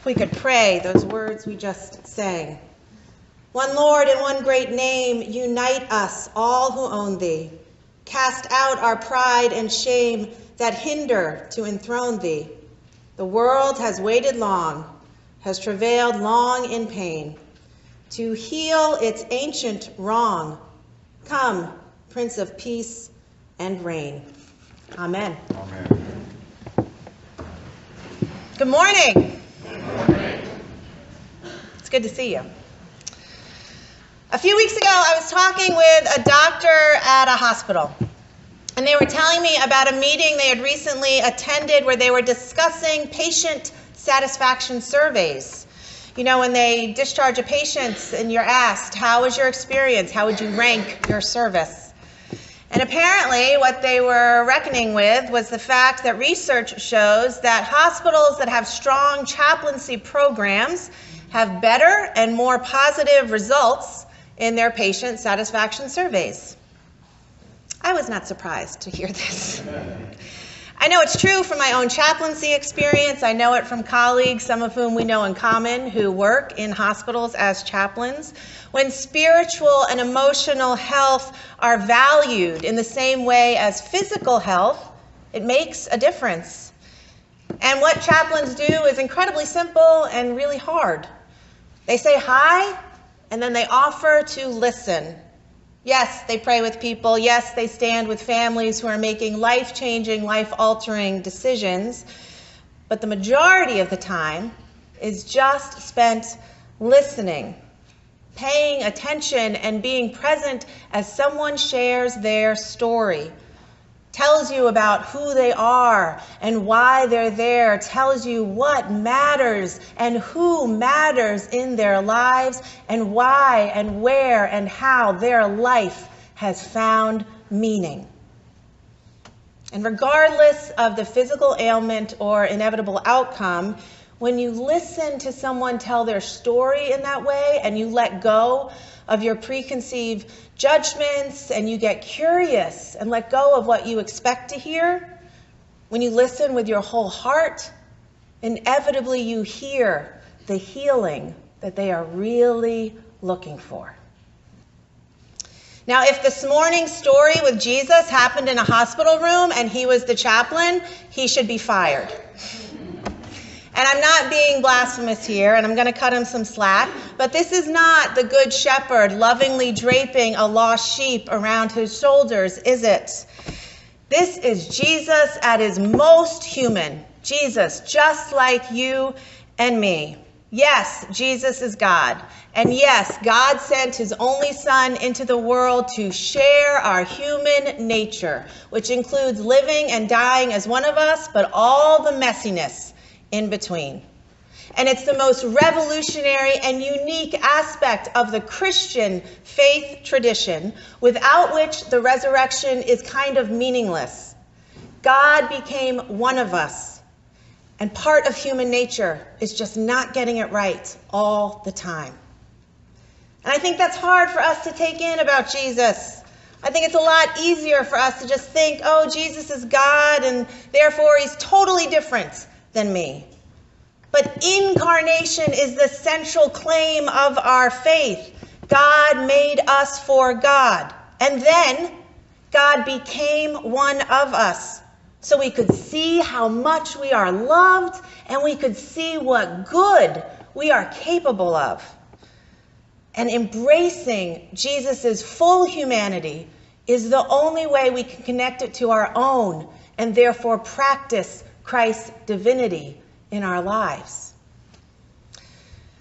we could pray those words we just sang. One Lord and one great name, unite us, all who own thee. Cast out our pride and shame that hinder to enthrone thee. The world has waited long, has travailed long in pain, to heal its ancient wrong. Come, Prince of Peace and reign. Amen. Amen. Good morning. Good morning. It's good to see you. A few weeks ago, I was talking with a doctor at a hospital, and they were telling me about a meeting they had recently attended where they were discussing patient satisfaction surveys. You know, when they discharge a patient and you're asked, how was your experience? How would you rank your service? And apparently what they were reckoning with was the fact that research shows that hospitals that have strong chaplaincy programs have better and more positive results in their patient satisfaction surveys. I was not surprised to hear this. I know it's true from my own chaplaincy experience. I know it from colleagues, some of whom we know in common, who work in hospitals as chaplains. When spiritual and emotional health are valued in the same way as physical health, it makes a difference. And what chaplains do is incredibly simple and really hard. They say hi, and then they offer to listen. Yes, they pray with people. Yes, they stand with families who are making life-changing, life-altering decisions. But the majority of the time is just spent listening, paying attention, and being present as someone shares their story, tells you about who they are and why they're there, tells you what matters and who matters in their lives and why and where and how their life has found meaning. And regardless of the physical ailment or inevitable outcome, when you listen to someone tell their story in that way and you let go of your preconceived judgments and you get curious and let go of what you expect to hear, when you listen with your whole heart, inevitably you hear the healing that they are really looking for. Now, if this morning's story with Jesus happened in a hospital room and he was the chaplain, he should be fired. And I'm not being blasphemous here, and I'm going to cut him some slack, but this is not the good shepherd lovingly draping a lost sheep around his shoulders, is it? This is Jesus at his most human. Jesus, just like you and me. Yes, Jesus is God. And yes, God sent his only Son into the world to share our human nature, which includes living and dying as one of us, but all the messiness in between. And it's the most revolutionary and unique aspect of the Christian faith tradition, without which the resurrection is kind of meaningless. God became one of us, and part of human nature is just not getting it right all the time. And I think that's hard for us to take in about Jesus. I think it's a lot easier for us to just think, oh, Jesus is God, and therefore he's totally different than me. But incarnation is the central claim of our faith. God made us for God. And then God became one of us so we could see how much we are loved and we could see what good we are capable of. And embracing Jesus' full humanity is the only way we can connect it to our own and therefore practice Christ's divinity in our lives.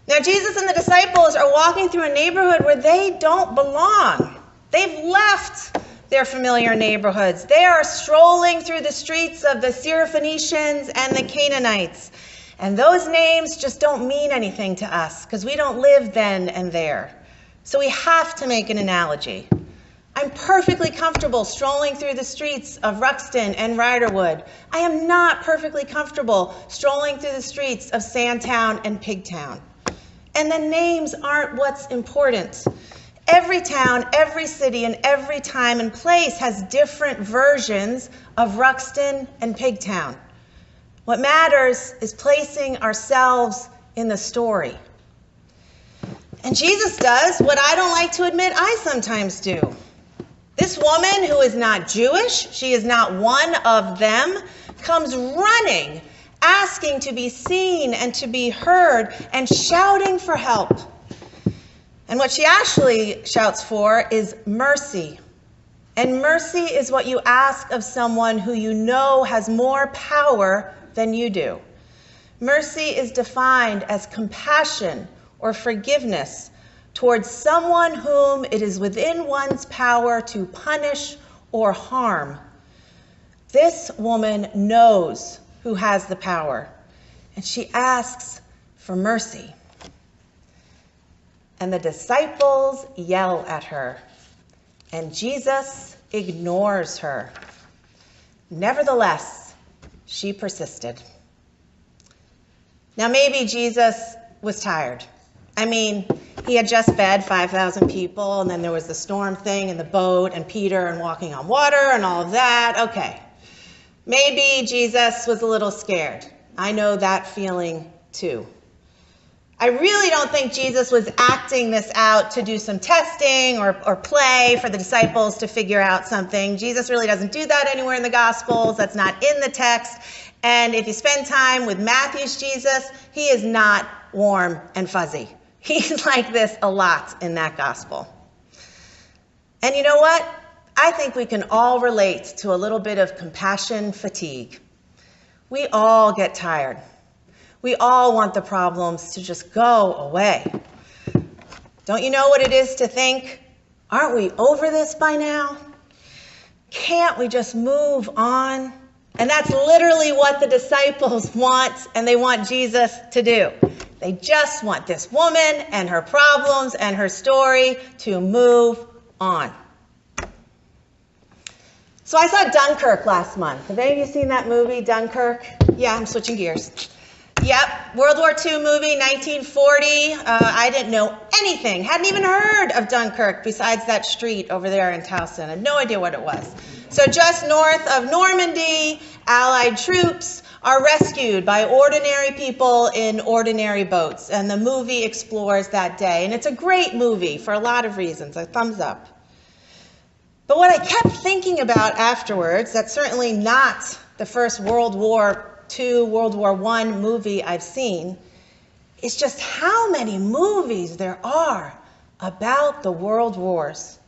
Now, Jesus and the disciples are walking through a neighborhood where they don't belong. They've left their familiar neighborhoods. They are strolling through the streets of the Syrophoenicians and the Canaanites. And those names just don't mean anything to us because we don't live then and there. So we have to make an analogy. I'm perfectly comfortable strolling through the streets of Ruxton and Riderwood. I am not perfectly comfortable strolling through the streets of Sandtown and Pigtown. And the names aren't what's important. Every town, every city, and every time and place has different versions of Ruxton and Pigtown. What matters is placing ourselves in the story. And Jesus does what I don't like to admit I sometimes do. This woman who is not Jewish, she is not one of them, comes running, asking to be seen and to be heard and shouting for help. And what she actually shouts for is mercy. And mercy is what you ask of someone who you know has more power than you do. Mercy is defined as compassion or forgiveness towards someone whom it is within one's power to punish or harm. This woman knows who has the power, and she asks for mercy. And the disciples yell at her, and Jesus ignores her. Nevertheless, she persisted. Now, maybe Jesus was tired. I mean, he had just fed 5,000 people, and then there was the storm thing and the boat and Peter and walking on water and all of that. Okay. Maybe Jesus was a little scared. I know that feeling too. I really don't think Jesus was acting this out to do some testing or play for the disciples to figure out something. Jesus really doesn't do that anywhere in the Gospels. That's not in the text. And if you spend time with Matthew's Jesus, he is not warm and fuzzy. He's like this a lot in that Gospel. And you know what? I think we can all relate to a little bit of compassion fatigue. We all get tired. We all want the problems to just go away. Don't you know what it is to think, aren't we over this by now? Can't we just move on? And that's literally what the disciples want, and they want Jesus to do. They just want this woman and her problems and her story to move on. So I saw Dunkirk last month. Have any of you seen that movie, Dunkirk? Yeah, I'm switching gears. Yep, World War II movie, 1940. I didn't know anything, hadn't even heard of Dunkirk besides that street over there in Towson. I had no idea what it was. So just north of Normandy, Allied troops are rescued by ordinary people in ordinary boats. And the movie explores that day. And it's a great movie for a lot of reasons. A thumbs up. But what I kept thinking about afterwards, that's certainly not the first World War II, World War I movie I've seen, is just how many movies there are about the world wars.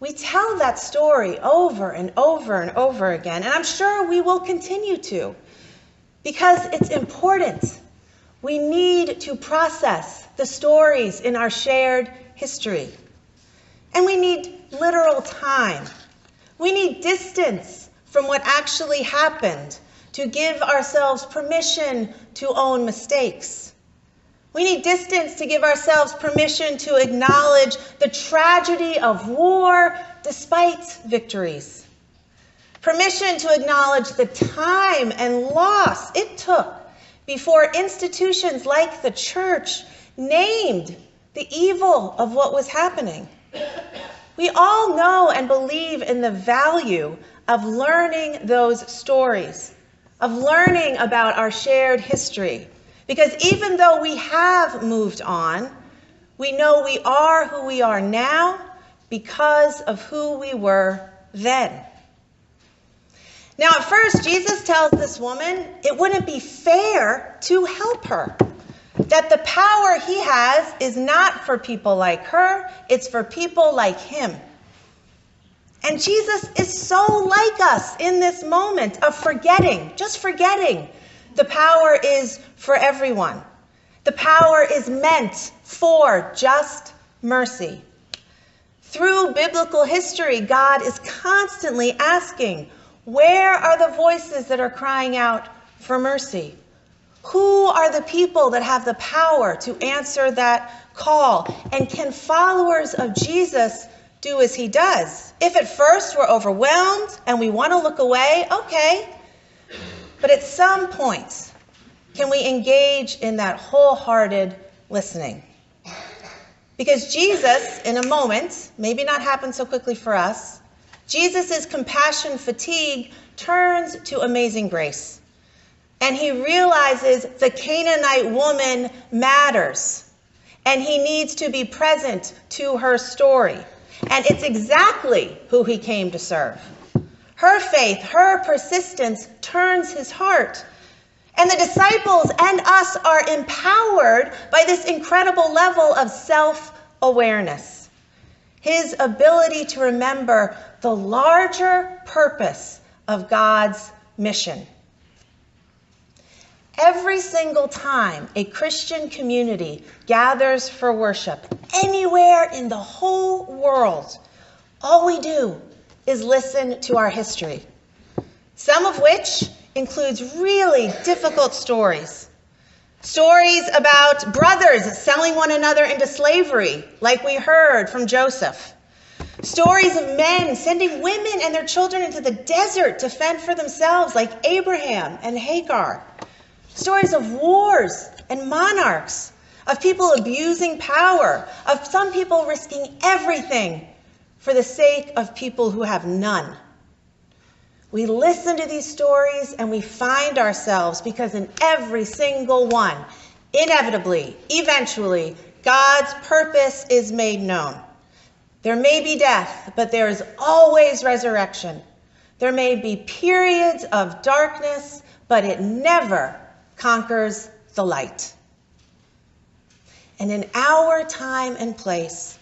We tell that story over and over and over again, and I'm sure we will continue to, because it's important. We need to process the stories in our shared history. And we need literal time. We need distance from what actually happened to give ourselves permission to own mistakes. We need distance to give ourselves permission to acknowledge the tragedy of war despite victories. Permission to acknowledge the time and loss it took before institutions like the church named the evil of what was happening. We all know and believe in the value of learning those stories, of learning about our shared history. Because even though we have moved on, we know we are who we are now because of who we were then. Now, at first, Jesus tells this woman it wouldn't be fair to help her, that the power he has is not for people like her, it's for people like him. And Jesus is so like us in this moment of forgetting, just forgetting. The power is for everyone. The power is meant for just mercy. Through biblical history, God is constantly asking, where are the voices that are crying out for mercy? Who are the people that have the power to answer that call? And can followers of Jesus do as he does? If at first we're overwhelmed and we want to look away, okay. But at some point, can we engage in that wholehearted listening? Because Jesus, in a moment, maybe not happen so quickly for us, Jesus' compassion fatigue turns to amazing grace. and he realizes the Canaanite woman matters, and he needs to be present to her story. And it's exactly who he came to serve. Her faith, her persistence turns his heart. And the disciples and us are empowered by this incredible level of self-awareness. His ability to remember the larger purpose of God's mission. Every single time a Christian community gathers for worship anywhere in the whole world, all we do is listen to our history, some of which includes really difficult stories. Stories about brothers selling one another into slavery, like we heard from Joseph. Stories of men sending women and their children into the desert to fend for themselves, like Abraham and Hagar. Stories of wars and monarchs, of people abusing power, of some people risking everything for the sake of people who have none. We listen to these stories and we find ourselves, because in every single one, inevitably, eventually, God's purpose is made known. There may be death, but there is always resurrection. There may be periods of darkness, but it never conquers the light. And in our time and place,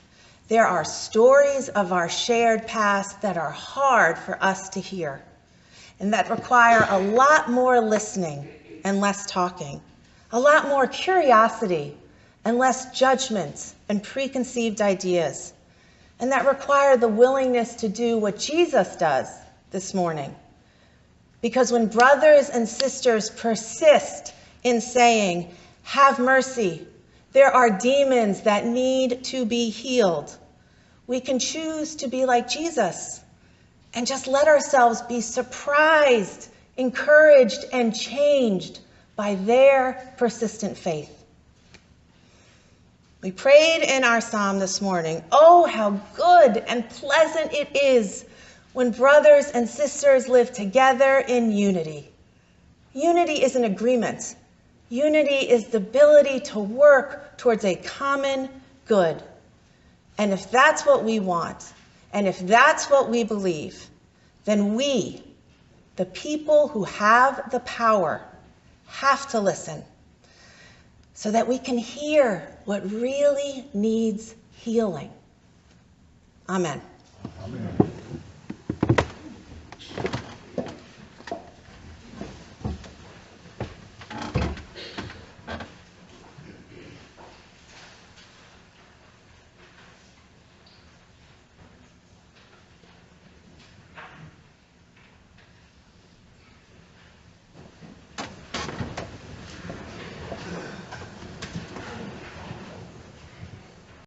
there are stories of our shared past that are hard for us to hear, and that require a lot more listening and less talking, a lot more curiosity and less judgment and preconceived ideas, and that require the willingness to do what Jesus does this morning. Because when brothers and sisters persist in saying, "Have mercy, there are demons that need to be healed," we can choose to be like Jesus and just let ourselves be surprised, encouraged, and changed by their persistent faith. We prayed in our psalm this morning, "Oh, how good and pleasant it is when brothers and sisters live together in unity." Unity is an agreement. Unity is the ability to work towards a common good. And if that's what we want, and if that's what we believe, then we, the people who have the power, have to listen so that we can hear what really needs healing. Amen. Amen.